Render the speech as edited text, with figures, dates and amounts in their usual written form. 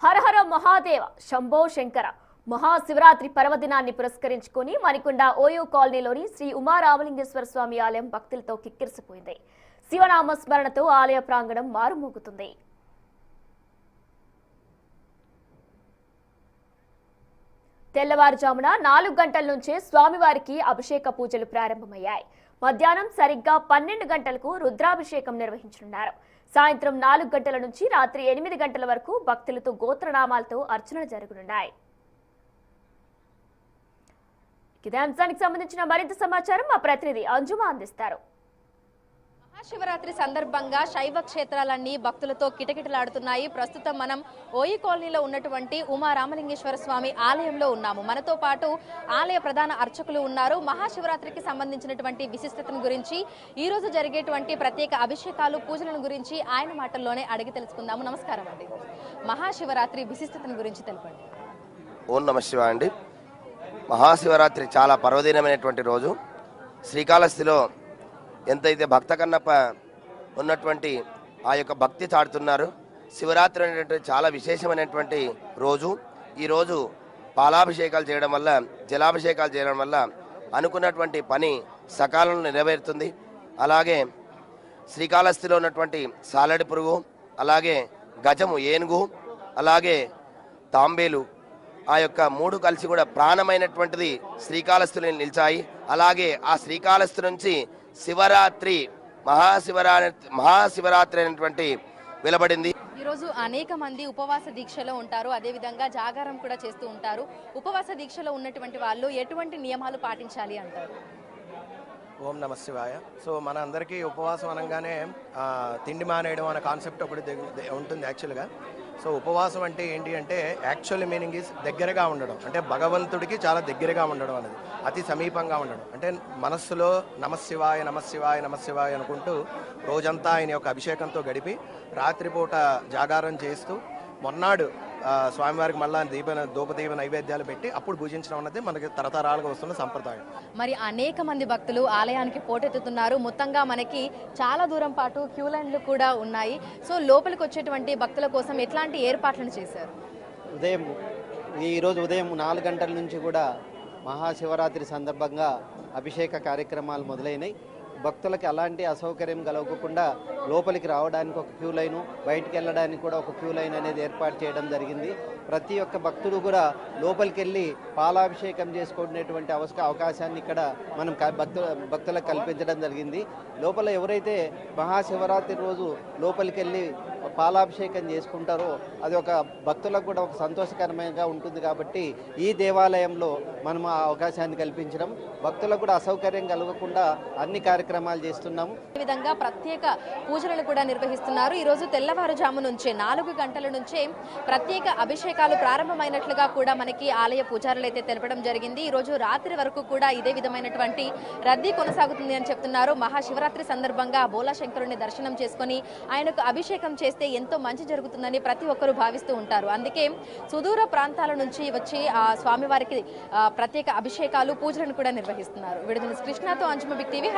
హర హర మహాదేవ శంభో శంకర మహాశివరాత్రి పర్వదినాన్ని పురస్కరించుకుని మణికొండ ఓయూ కాలనీలోని శ్రీ ఉమారామలింగేశ్వర స్వామి ఆలయం భక్తులతో కిక్కిరిసిపోయింది. శివనామ స్మరణతో ఆలయ ప్రాంగణం మారుమోగుతుంది. తెల్లవారుజామున 4 గంటల నుంచే స్వామివారికి అభిషేక పూజలు ప్రారంభమయ్యాయి. మధ్యాహ్నం సరిగ్గా 12 గంటలకు రుద్రాభిషేకం నిర్వహించనున్నారు. సాయంత్రం 4 గంటల నుంచి రాత్రి 8 గంటల వరకు భక్తులతో గోత్రనామాలతో అర్చనలు జరగనున్నాయి. ఇదే అంశానికి సంబంధించిన మరింత సమాచారం మా ప్రతినిధి అంజుమా అందిస్తారు. మహాశివరాత్రి సందర్భంగా శైవ క్షేత్రాలన్నీ భక్తులతో కిటకిటలాడుతున్నాయి. ప్రస్తుతం మనం ఓయి కాలనీలో ఉన్నటువంటి ఉమారామలింగేశ్వర స్వామి ఆలయంలో ఉన్నాము. మనతో పాటు ఆలయ ప్రధాన అర్చకులు ఉన్నారు. మహాశివరాత్రికి సంబంధించినటువంటి విశిష్టతను గురించి, ఈ రోజు జరిగేటువంటి ప్రత్యేక అభిషేకాలు పూజలను గురించి ఆయన మాటల్లోనే అడిగి తెలుసుకుందాము. నమస్కారం అండి. మహాశివరాత్రి విశిష్టతను గురించి తెలపండి. ఓం నమః శివాయ అండి. మహాశివరాత్రి చాలా పర్వదినమైనటువంటి రోజు. శ్రీకాళహస్తిలో ఎంతైతే భక్త కన్నప్ప ఉన్నటువంటి ఆ యొక్క భక్తి చాటుతున్నారు. శివరాత్రి అనేటువంటి చాలా విశేషమైనటువంటి రోజు. ఈరోజు పాలాభిషేకాలు చేయడం వల్ల, జలాభిషేకాలు చేయడం వల్ల అనుకున్నటువంటి పని సకాలంలో నెరవేరుతుంది. అలాగే శ్రీకాళహస్తిలో ఉన్నటువంటి సాలడి పురుగు, అలాగే గజము ఏనుగు, అలాగే తాంబేలు, ఆ యొక్క 3 కలిసి కూడా ప్రాణమైనటువంటిది శ్రీకాళహస్తిలో నిలిచాయి. అలాగే ఆ శ్రీకాళహస్తి నుంచి శివరాత్రి మహాశివరాత్రి అనేటువంటి వెలువడింది. ఈరోజు అనేక మంది ఉపవాస దీక్షలో ఉంటారు, అదేవిధంగా జాగారం కూడా చేస్తూ ఉంటారు. ఉపవాస దీక్షలో ఉన్నటువంటి వాళ్ళు ఎటువంటి నియమాలు పాటించాలి అంటారు? ఓం నమ శివాయ. సో మన అందరికీ ఉపవాసం అనగానే తిండి మానేయడం అనే కాన్సెప్ట్ ఒకటి ఉంటుంది యాక్చువల్గా. సో ఉపవాసం అంటే ఏంటి అంటే యాక్చువల్ మీనింగ్ ఈజ్ దగ్గరగా ఉండడం, అంటే భగవంతుడికి చాలా దగ్గరగా ఉండడం అనేది, అతి సమీపంగా ఉండడం. అంటే మనస్సులో నమశివాయ నమశివాయ నమశివాయ అనుకుంటూ రోజంతా ఆయన యొక్క అభిషేకంతో గడిపి రాత్రిపూట జాగారం చేస్తూ మొన్నాడు స్వామివారికి మళ్ళా ధూపదీప నైవేద్యాలు పెట్టి అప్పుడు పూజించడం అన్నది మనకి తరతరాలుగా వస్తున్న సంప్రదాయం. మరి అనేక మంది భక్తులు ఆలయానికి పోటెత్తుతున్నారు. మొత్తంగా మనకి చాలా దూరం పాటు క్యూ లైన్లు కూడా ఉన్నాయి. సో లోపలికి వచ్చేటువంటి భక్తుల కోసం ఎట్లాంటి ఏర్పాట్లను చేశారు? ఈరోజు ఉదయం 4 గంటల నుంచి కూడా మహాశివరాత్రి సందర్భంగా అభిషేక కార్యక్రమాలు మొదలైనవి. భక్తులకి అలాంటి అసౌకర్యం కలగకుండా లోపలికి రావడానికి ఒక క్యూ లైను, బయటికి వెళ్ళడానికి కూడా ఒక క్యూ లైన్ అనేది ఏర్పాటు చేయడం జరిగింది. ప్రతి ఒక్క భక్తుడు కూడా లోపలికి వెళ్ళి పాలాభిషేకం చేసుకునేటువంటి అవకాశాన్ని ఇక్కడ మనం భక్తులకు కల్పించడం జరిగింది. లోపల ఎవరైతే మహాశివరాత్రి రోజు లోపలికి వెళ్ళి పాలాభిషేకం చేసుకుంటారో అది ఒక భక్తులకు కూడా ఒక సంతోషకరమైనగా ఉంటుంది. కాబట్టి ఈ దేవాలయంలో మనం ఆ అవకాశాన్ని కల్పించడం, భక్తులకు కూడా అసౌకర్యం కలగకుండా అన్ని కార్యక్రమాలు చేస్తున్నాము. ఈ విధంగా ప్రత్యేక పూజలను కూడా నిర్వహిస్తున్నారు. ఈరోజు తెల్లవారుజాము నుంచే 4 గంటల నుంచే ప్రత్యేక అభిషేకాలు ప్రారంభమైనట్లుగా కూడా మనకి ఆలయ పూజారులు అయితే తెలపడం జరిగింది. ఈరోజు రాత్రి వరకు కూడా ఇదే విధమైనటువంటి రద్దీ కొనసాగుతుంది అని చెప్తున్నారు. మహాశివరాత్రి సందర్భంగా బోలా శంకరుని దర్శనం చేసుకుని ఆయనకు అభిషేకం చేస్తే ఎంతో మంచి జరుగుతుందని ప్రతి ఒక్కరూ భావిస్తూ ఉంటారు. అందుకే సుదూర ప్రాంతాల నుంచి వచ్చి ఆ స్వామివారికి ప్రత్యేక అభిషేకాలు పూజలను కూడా నిర్వహిస్తున్నారు. విడుదల కృష్ణతో అంజుమ బిగ్ టీవీ.